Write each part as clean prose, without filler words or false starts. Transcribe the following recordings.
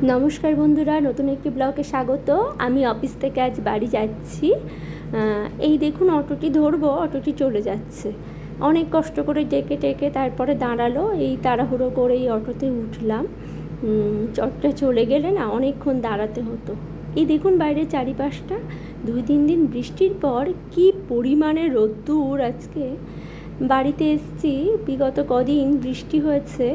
নমস্কার বন্ধুরা, নতুন একটি ব্লগে স্বাগত। আমি অফিস থেকে আজ বাড়ি যাচ্ছি। এই দেখুন, অটোটি ধরবো, অটোটি চলে যাচ্ছে। অনেক কষ্ট করে ডেকে টেকে তারপরে দাঁড়ালো। এই তাড়াহুড়ো করে এই অটোতে উঠলাম। অটোটা চলে গেলে না অনেকক্ষণ দাঁড়াতে হতো। এই দেখুন বাইরে চারিপাশটা, 2-3 দিন বৃষ্টির পর কি পরিমাণে রোদ্দুর আজকে। বাড়িতে এসেছি, বিগত কদিন বৃষ্টি হয়েছে,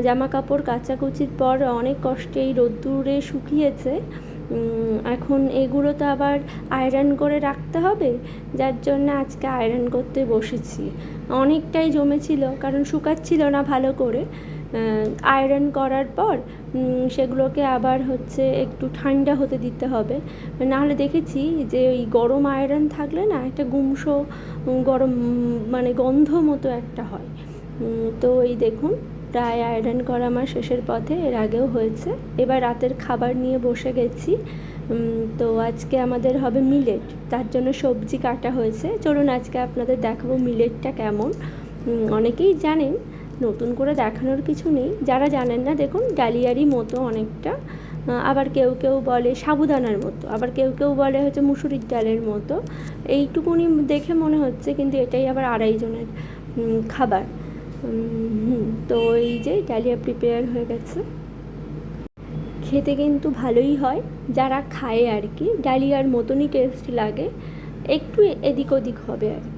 জামা কাপড় কাচাকুচির পর অনেক কষ্টে এই রোদ্দুরে শুকিয়েছে। এখন এগুলো তো আবার আয়রন করে রাখতে হবে, যার জন্য আজকে আয়রন করতে বসেছি। অনেকটাই জমেছিল, কারণ শুকাচ্ছিল না ভালো করে। আয়রন করার পর সেগুলোকে আবার একটু ঠান্ডা হতে দিতে হবে, নাহলে দেখেছি যে ওই গরম আয়রন থাকলে না একটা গুমসো গরম মানে গন্ধ মতো একটা হয়। তো এই দেখুন, প্রায় আয়রন করা আমার শেষের পথে, এর আগেও হয়েছে। এবার রাতের খাবার নিয়ে বসে গেছি। তো আজকে আমাদের হবে মিলেট, তার জন্য সবজি কাটা হয়েছে। চলুন আজকে আপনাদের দেখাবো মিলেটটা কেমন। অনেকেই জানেন, নতুন করে দেখানোর কিছু নেই। যারা জানেন না, দেখুন ডালিয়ারই মতো অনেকটা। আবার কেউ কেউ বলে সাবুদানার মতো, আবার কেউ কেউ বলে মুসুরির ডালের মতো। এইটুকুনি দেখে মনে হচ্ছে, কিন্তু এটাই আবার 2.5 জনের খাবার। তো এই যে ডালিয়া প্রিপেয়ার হয়ে গেছে। খেতে কিন্তু ভালোই হয়, যারা খায় আর কি, ডালিয়ার মতনই টেস্ট লাগে, একটু এদিক ওদিক হবে আর কি।